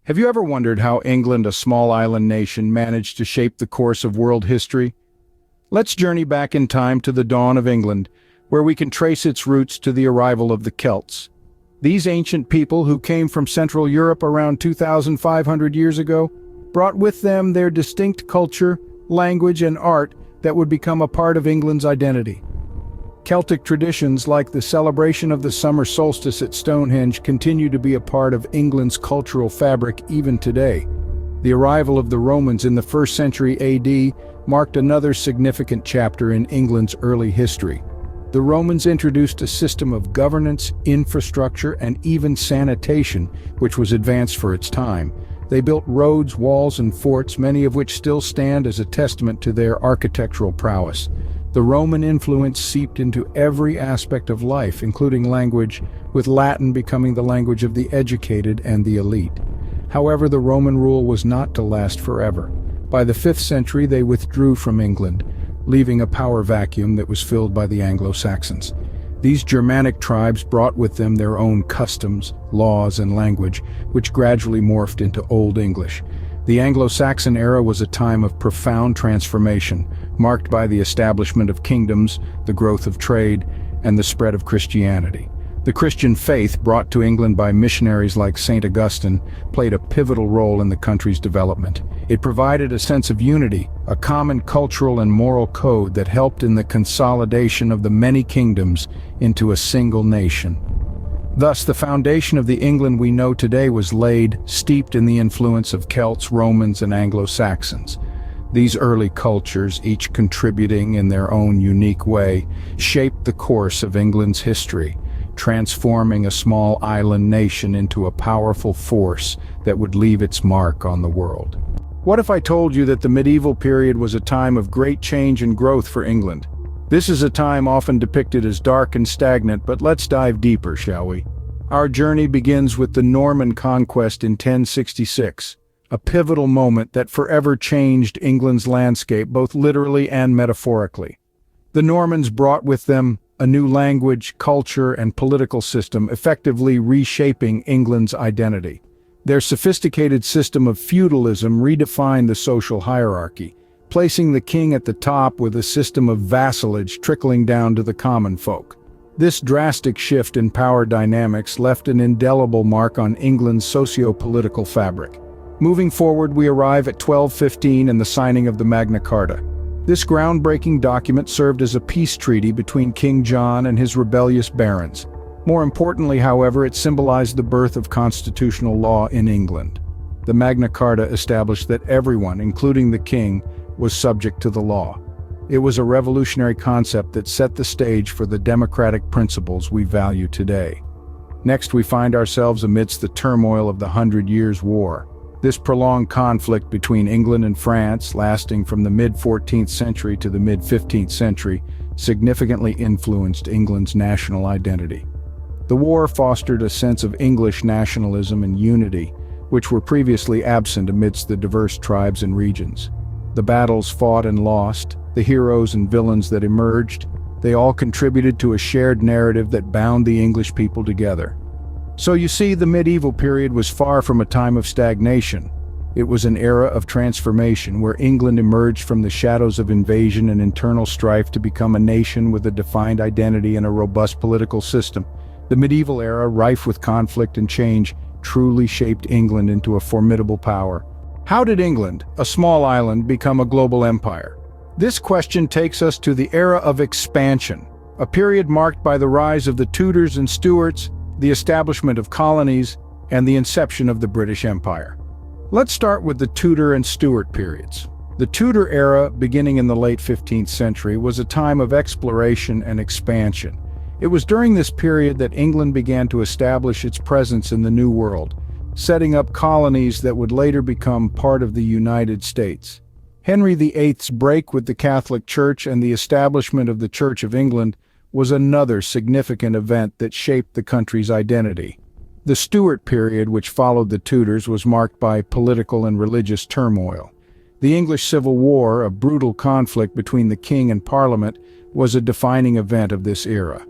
Have you ever wondered how England, a small island nation, managed to shape the course of world history? Let's journey back in time to the dawn of England, where we can trace its roots to the arrival of the Celts. These ancient people, who came from Central Europe around 2,500 years ago, brought with them their distinct culture, language, and art that would become a part of England's identity. Celtic traditions like the celebration of the summer solstice at Stonehenge continue to be a part of England's cultural fabric even today. The arrival of the Romans in the 1st century AD marked another significant chapter in England's early history. The Romans introduced a system of governance, infrastructure, and even sanitation, which was advanced for its time. They built roads, walls, and forts, many of which still stand as a testament to their architectural prowess. The Roman influence seeped into every aspect of life, including language, with Latin becoming the language of the educated and the elite. However, the Roman rule was not to last forever. By the 5th century, they withdrew from England, leaving a power vacuum that was filled by the Anglo-Saxons. These Germanic tribes brought with them their own customs, laws, and language, which gradually morphed into Old English. The Anglo-Saxon era was a time of profound transformation, marked by the establishment of kingdoms, the growth of trade, and the spread of Christianity. The Christian faith, brought to England by missionaries like St. Augustine, played a pivotal role in the country's development. It provided a sense of unity, a common cultural and moral code that helped in the consolidation of the many kingdoms into a single nation. Thus, the foundation of the England we know today was laid, steeped in the influence of Celts, Romans, and Anglo-Saxons. These early cultures, each contributing in their own unique way, shaped the course of England's history, transforming a small island nation into a powerful force that would leave its mark on the world. What if I told you that the medieval period was a time of great change and growth for England? This is a time often depicted as dark and stagnant, but let's dive deeper, shall we? Our journey begins with the Norman conquest in 1066, a pivotal moment that forever changed England's landscape, both literally and metaphorically. The Normans brought with them a new language, culture, and political system, effectively reshaping England's identity. Their sophisticated system of feudalism redefined the social hierarchy, placing the king at the top with a system of vassalage trickling down to the common folk. This drastic shift in power dynamics left an indelible mark on England's socio-political fabric. Moving forward, we arrive at 1215 and the signing of the Magna Carta. This groundbreaking document served as a peace treaty between King John and his rebellious barons. More importantly, however, it symbolized the birth of constitutional law in England. The Magna Carta established that everyone, including the king, was subject to the law. It was a revolutionary concept that set the stage for the democratic principles we value today. Next, we find ourselves amidst the turmoil of the 100 Years' War. This prolonged conflict between England and France, lasting from the mid-14th century to the mid-15th century, significantly influenced England's national identity. The war fostered a sense of English nationalism and unity, which were previously absent amidst the diverse tribes and regions. The battles fought and lost, the heroes and villains that emerged, they all contributed to a shared narrative that bound the English people together. So you see, the medieval period was far from a time of stagnation. It was an era of transformation where England emerged from the shadows of invasion and internal strife to become a nation with a defined identity and a robust political system. The medieval era, rife with conflict and change, truly shaped England into a formidable power. How did England, a small island, become a global empire? This question takes us to the era of expansion, a period marked by the rise of the Tudors and Stuarts, the establishment of colonies, and the inception of the British Empire. Let's start with the Tudor and Stuart periods. The Tudor era, beginning in the late 15th century, was a time of exploration and expansion. It was during this period that England began to establish its presence in the New World, setting up colonies that would later become part of the United States. Henry VIII's break with the Catholic Church and the establishment of the Church of England was another significant event that shaped the country's identity. The Stuart period, which followed the Tudors, was marked by political and religious turmoil. The English Civil War, a brutal conflict between the king and Parliament, was a defining event of this era.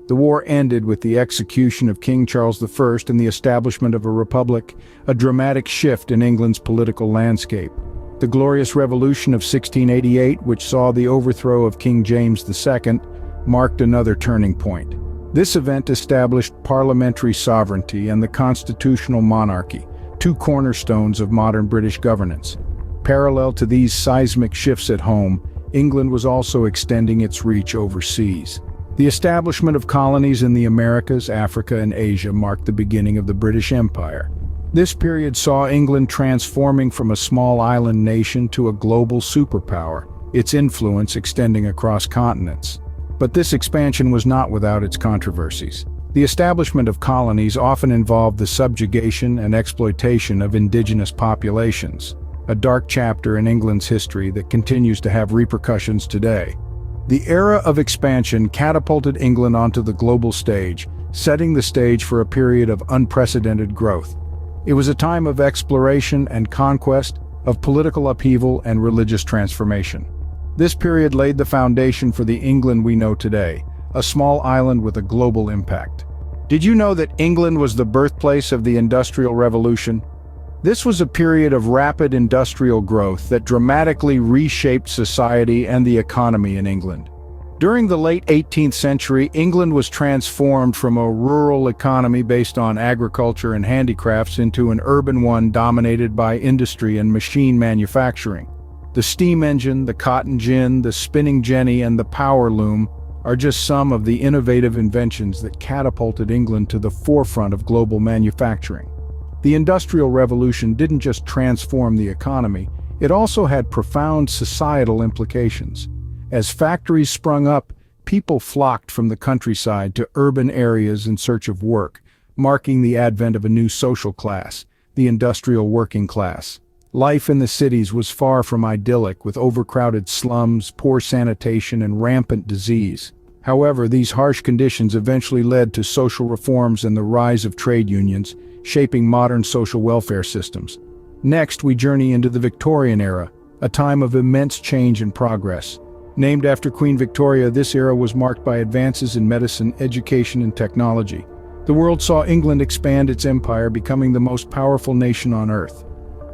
The war ended with the execution of King Charles I and the establishment of a republic, a dramatic shift in England's political landscape. The Glorious Revolution of 1688, which saw the overthrow of King James II, marked another turning point. This event established parliamentary sovereignty and the constitutional monarchy, two cornerstones of modern British governance. Parallel to these seismic shifts at home, England was also extending its reach overseas. The establishment of colonies in the Americas, Africa, and Asia marked the beginning of the British Empire. This period saw England transforming from a small island nation to a global superpower, its influence extending across continents. But this expansion was not without its controversies. The establishment of colonies often involved the subjugation and exploitation of indigenous populations, a dark chapter in England's history that continues to have repercussions today. The era of expansion catapulted England onto the global stage, setting the stage for a period of unprecedented growth. It was a time of exploration and conquest, of political upheaval and religious transformation. This period laid the foundation for the England we know today, a small island with a global impact. Did you know that England was the birthplace of the Industrial Revolution? This was a period of rapid industrial growth that dramatically reshaped society and the economy in England. During the late 18th century, England was transformed from a rural economy based on agriculture and handicrafts into an urban one dominated by industry and machine manufacturing. The steam engine, the cotton gin, the spinning jenny, and the power loom are just some of the innovative inventions that catapulted England to the forefront of global manufacturing. The Industrial Revolution didn't just transform the economy, it also had profound societal implications. As factories sprung up, people flocked from the countryside to urban areas in search of work, marking the advent of a new social class, the industrial working class. Life in the cities was far from idyllic, with overcrowded slums, poor sanitation, and rampant disease. However, these harsh conditions eventually led to social reforms and the rise of trade unions, shaping modern social welfare systems. Next, we journey into the Victorian era, a time of immense change and progress. Named after Queen Victoria, this era was marked by advances in medicine, education, and technology. The world saw England expand its empire, becoming the most powerful nation on earth.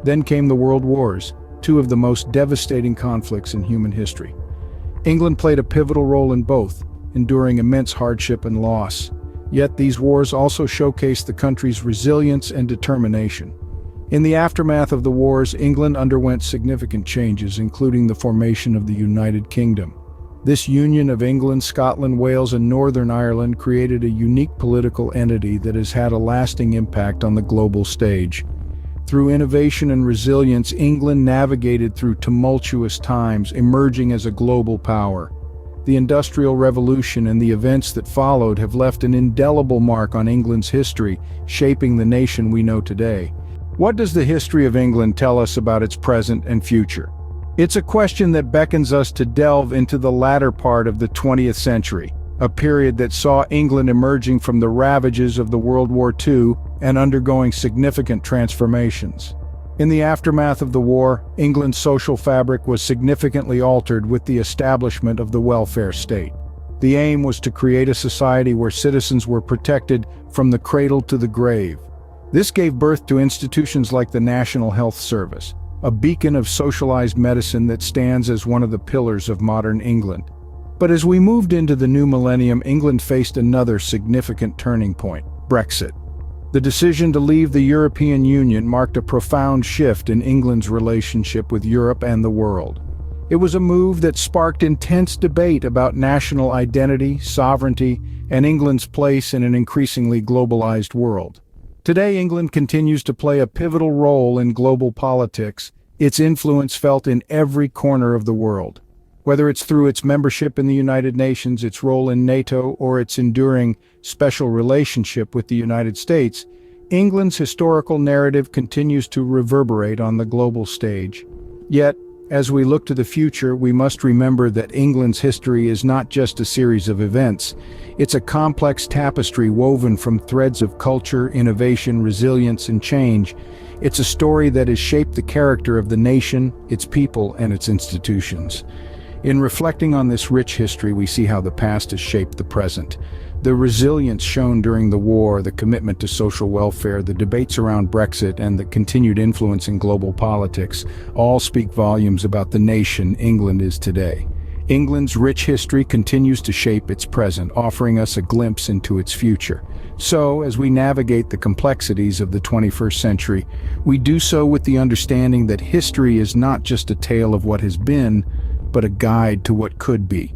Then came the World Wars, two of the most devastating conflicts in human history. England played a pivotal role in both, enduring immense hardship and loss. Yet these wars also showcased the country's resilience and determination. In the aftermath of the wars, England underwent significant changes, including the formation of the United Kingdom. This union of England, Scotland, Wales, and Northern Ireland created a unique political entity that has had a lasting impact on the global stage. Through innovation and resilience, England navigated through tumultuous times, emerging as a global power. The Industrial Revolution and the events that followed have left an indelible mark on England's history, shaping the nation we know today. What does the history of England tell us about its present and future? It's a question that beckons us to delve into the latter part of the 20th century, a period that saw England emerging from the ravages of the World War II and undergoing significant transformations. In the aftermath of the war, England's social fabric was significantly altered with the establishment of the welfare state. The aim was to create a society where citizens were protected from the cradle to the grave. This gave birth to institutions like the National Health Service, a beacon of socialized medicine that stands as one of the pillars of modern England. But as we moved into the new millennium, England faced another significant turning point: Brexit. The decision to leave the European Union marked a profound shift in England's relationship with Europe and the world. It was a move that sparked intense debate about national identity, sovereignty, and England's place in an increasingly globalized world. Today, England continues to play a pivotal role in global politics, its influence felt in every corner of the world. Whether it's through its membership in the United Nations, its role in NATO, or its enduring special relationship with the United States, England's historical narrative continues to reverberate on the global stage. Yet, as we look to the future, we must remember that England's history is not just a series of events. It's a complex tapestry woven from threads of culture, innovation, resilience, and change. It's a story that has shaped the character of the nation, its people, and its institutions. In reflecting on this rich history, we see how the past has shaped the present. The resilience shown during the war, the commitment to social welfare, the debates around Brexit, and the continued influence in global politics all speak volumes about the nation England is today. England's rich history continues to shape its present, offering us a glimpse into its future. So, as we navigate the complexities of the 21st century, we do so with the understanding that history is not just a tale of what has been, but a guide to what could be.